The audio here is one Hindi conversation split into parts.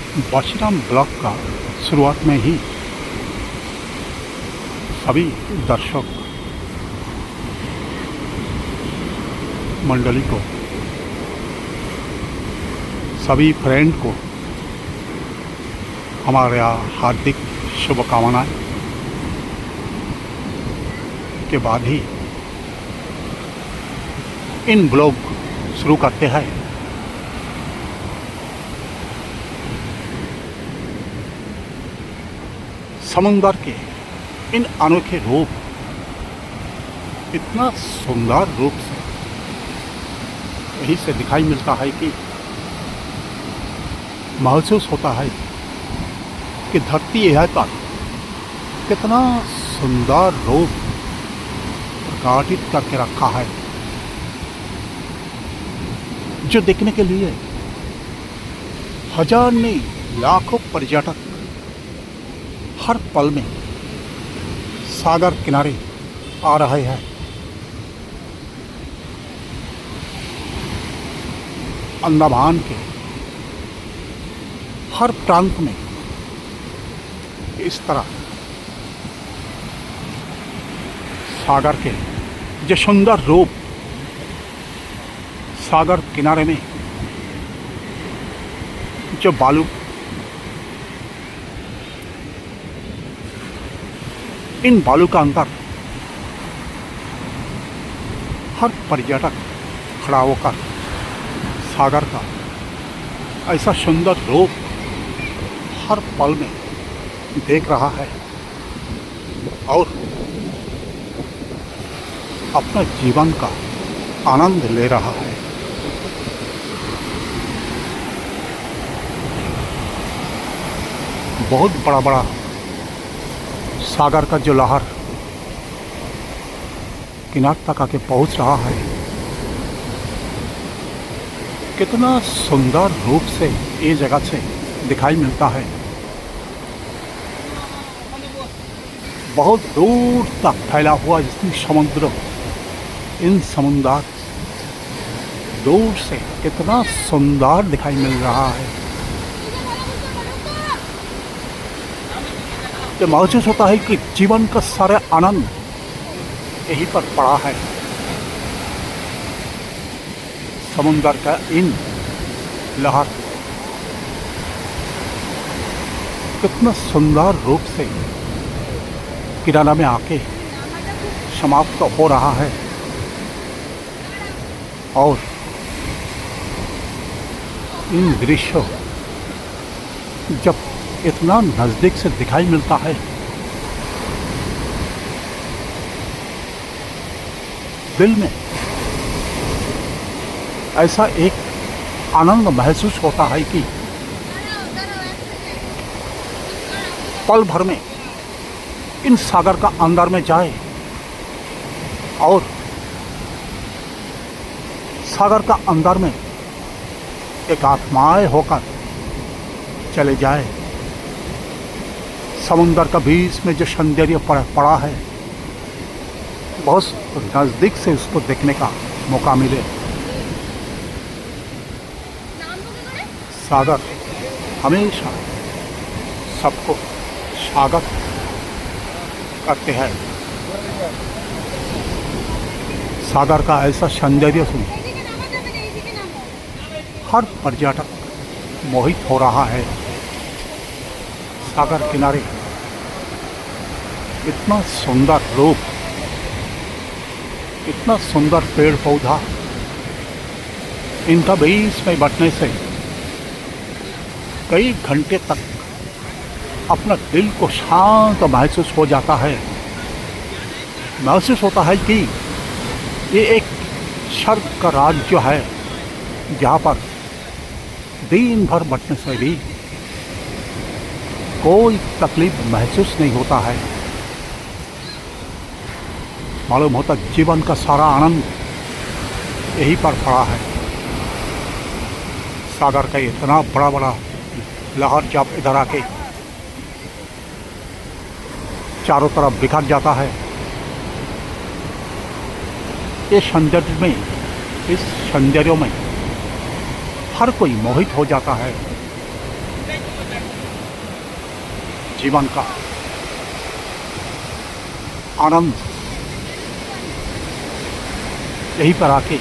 बाशीराम ब्लॉक का शुरुआत में ही सभी दर्शक मंडली को, सभी फ्रेंड को हमारे यहाँ हार्दिक शुभकामनाएं के बाद ही इन ब्लॉग शुरू करते हैं। समुंदर के इन अनोखे रूप, इतना सुंदर रूप से यही से दिखाई मिलता है कि महसूस होता है कि धरती यह पर कितना सुंदर रूप प्रकाशित करके रखा है, जो देखने के लिए हजार नहीं लाखों पर्यटक हर पल में सागर किनारे आ रहे हैं। अंडमान के हर प्रांत में इस तरह सागर के जो सुंदर रूप, सागर किनारे में जो बालू, इन बालू का अंतर हर पर्यटक खड़ा होकर सागर का ऐसा सुंदर रूप हर पल में देख रहा है और अपने जीवन का आनंद ले रहा है। बहुत बड़ा बड़ा सागर का जो लहर किनार तक आके पहुंच रहा है, कितना सुंदर रूप से ये जगह से दिखाई मिलता है। बहुत दूर तक फैला हुआ जितनी समुद्र, इन समुद्र दूर से कितना सुंदर दिखाई मिल रहा है। ये महसूस होता है कि जीवन का सारा आनंद यहीं पर पड़ा है। समुद्र का इन लहर कितना सुंदर रूप से किनारा में आके समाप्त हो रहा है और इन दृश्यों जब इतना नजदीक से दिखाई मिलता है, दिल में ऐसा एक आनंद महसूस होता है कि पल भर में इन सागर का अंदर में जाए और सागर का अंदर में एक आत्माएं होकर चले जाए। समुंदर का बीच में जो सौंदर्य पड़ा है, बहुत नज़दीक से उसको देखने का मौका मिले। सागर हमेशा सबको स्वागत करते हैं। सागर का ऐसा सौंदर्य सुन हर पर्यटक मोहित हो रहा है। सागर किनारे इतना सुंदर रूप, इतना सुंदर पेड़ पौधा, इनका बीच में बैठने से कई घंटे तक अपना दिल को शांत महसूस हो जाता है। महसूस होता है कि ये एक स्वर्ग का राज्य है, जहाँ पर दिन भर बैठने से भी कोई तकलीफ महसूस नहीं होता है। मालूम होता जीवन का सारा आनंद यहीं पर पड़ा है। सागर का इतना बड़ा बड़ा लहर जब इधर आके चारों तरफ बिखर जाता है, ये सौंदर्य में, इस सौंदर्य में हर कोई मोहित हो जाता है। जीवन का आनंद यहीं पर आके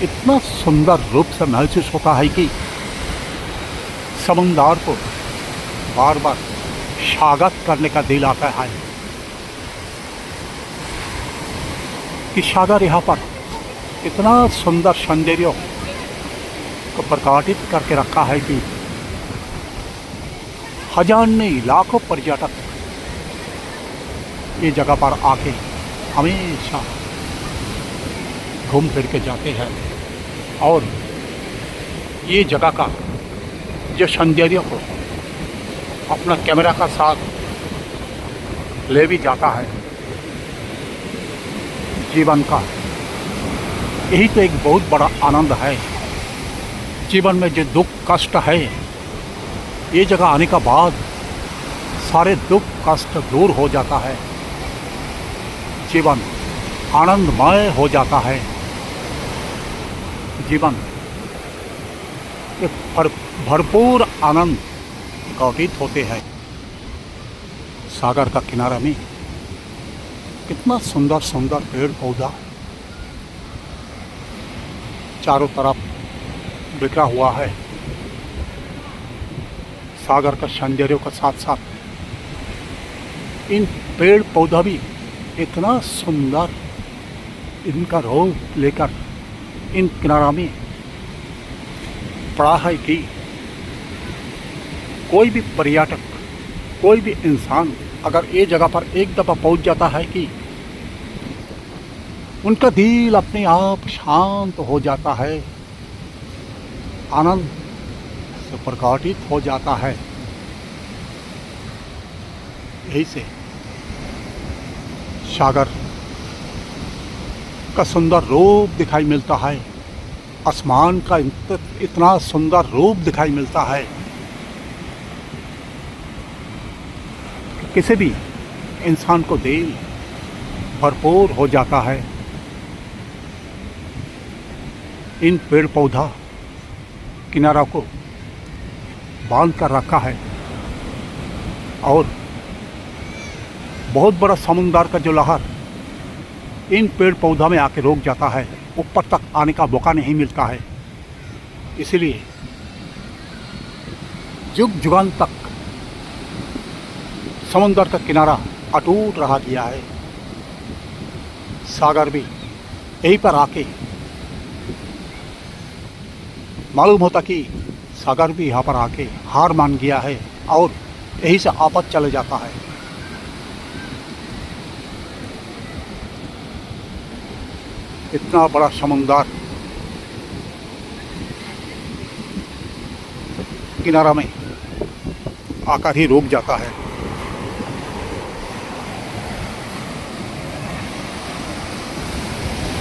इतना सुंदर रूप से महसूस होता है कि समुद्र को बार बार स्वागत करने का दिल आता है कि सागर यहाँ पर इतना सुंदर सौंदर्य को प्रकाशित करके रखा है कि हजार नहीं लाखों पर्यटक ये जगह पर आके हमेशा घूम फिर के जाते हैं और ये जगह का जो सौंदर्य को अपना कैमरा का साथ ले भी जाता है। जीवन का यही तो एक बहुत बड़ा आनंद है। जीवन में जो दुख कष्ट है, ये जगह आने का बाद सारे दुख कष्ट दूर हो जाता है, जीवन आनंदमय हो जाता है। जीवन एक भरपूर आनंद घटित होते हैं। सागर का किनारा में कितना सुंदर सुंदर पेड़ पौधा चारों तरफ बिखरा हुआ है। सागर का सौंदर्य के साथ साथ इन पेड़ पौधा भी इतना सुंदर इनका रूप लेकर इन किनारा में पड़ा है कि कोई भी पर्यटक, कोई भी इंसान अगर ये जगह पर एक दफ़ा पहुंच जाता है कि उनका दिल अपने आप शांत हो जाता है, आनंद से प्रकाशित हो जाता है। यही से सागर का सुंदर रूप दिखाई मिलता है, आसमान का इतना सुंदर रूप दिखाई मिलता है। किसी भी इंसान को दिल भरपूर हो जाता है। इन पेड़ पौधा किनारा को बांध कर रखा है और बहुत बड़ा समुद्र का जो लहर इन पेड़ पौधा में आके रोक जाता है, ऊपर तक आने का मौका नहीं मिलता है। इसलिए जुग जुगान तक समुद्र का किनारा अटूट रहा गया है। सागर भी यहीं पर आके मालूम होता कि सागर भी यहाँ पर आके हार मान गया है और यहीं से आपस चले जाता है। इतना बड़ा समुद्र किनारा में आकर ही रुक जाता है।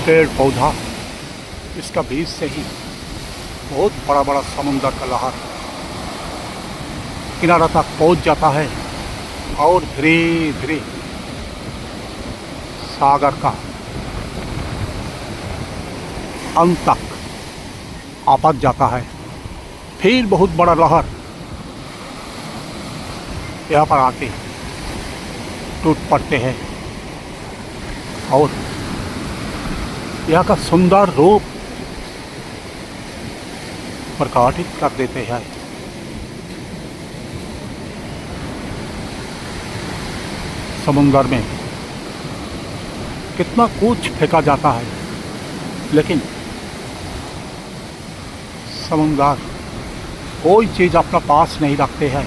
पेड़ पौधा इसका बीच से ही बहुत बड़ा बड़ा समुद्र का लहर किनारा तक पहुंच जाता है और धीरे धीरे सागर का अंत तक आपस जाता है। फिर बहुत बड़ा लहर यहाँ पर आके टूट पड़ते हैं और यहाँ का सुंदर रूप प्रकाशित कर देते हैं। समुद्र में कितना कुछ फेंका जाता है, लेकिन समुद्र कोई चीज़ अपना पास नहीं रखते हैं।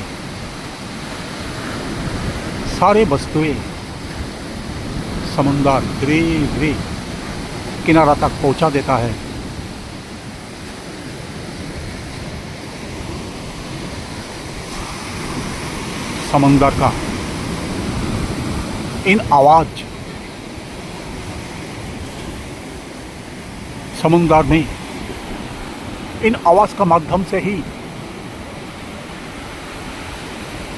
सारे वस्तुएं समुद्र धीरे धीरे किनारा तक पहुंचा देता है। समुद्र का इन आवाज समुद्र में इन आवाज का माध्यम से ही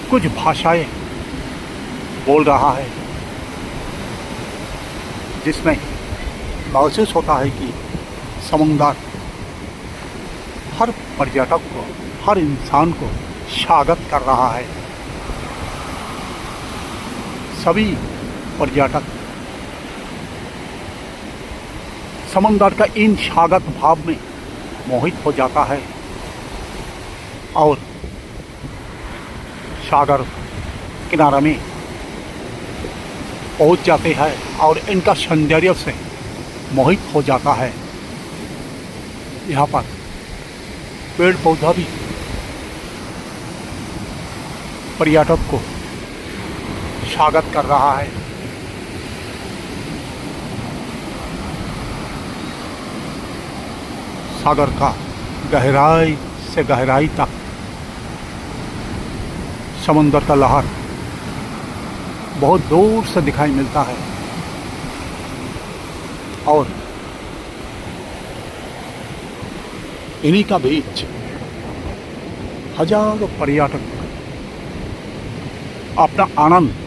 कुछ भाषाएं बोल रहा है, जिसमें महसूस होता है कि समुद्र हर पर्यटक को, हर इंसान को स्वागत कर रहा है। सभी पर्यटक समंदर का इन स्वागत भाव में मोहित हो जाता है और सागर किनारा में पहुंच जाते हैं और इनका सौंदर्य से मोहित हो जाता है। यहाँ पर पेड़ पौधा भी पर्यटक को स्वागत कर रहा है। सागर का गहराई से गहराई तक समुद्र का लहर बहुत दूर से दिखाई मिलता है और इन्हीं का बीच हजारों पर्यटक अपना आनंद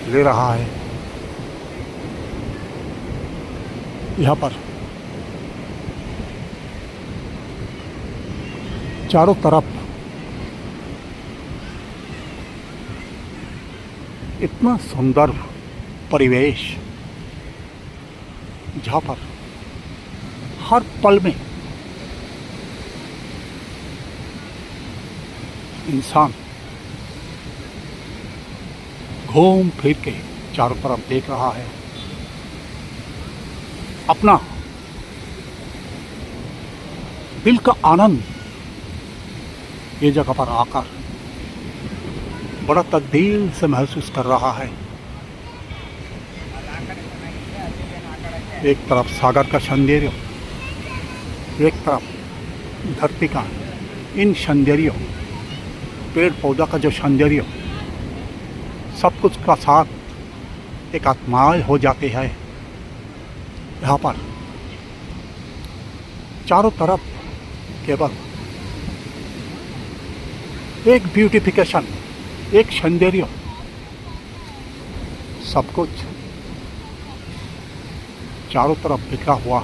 ले रहा है। यहाँ पर चारों तरफ इतना सुंदर परिवेश, जहाँ पर हर पल में इंसान घूम फिर के चारों तरफ देख रहा है। अपना दिल का आनंद ये जगह पर आकर बड़ा तब्दील से महसूस कर रहा है। एक तरफ सागर का सौंदर्य, एक तरफ धरती का इन सौंदर्य, पेड़ पौधा का जो सौंदर्य, सब कुछ का साथ एक आत्माएं हो जाते हैं। यहाँ पर चारों तरफ केवल एक ब्यूटिफिकेशन, एक सौंदर्य, सब कुछ चारों तरफ बिखरा हुआ है।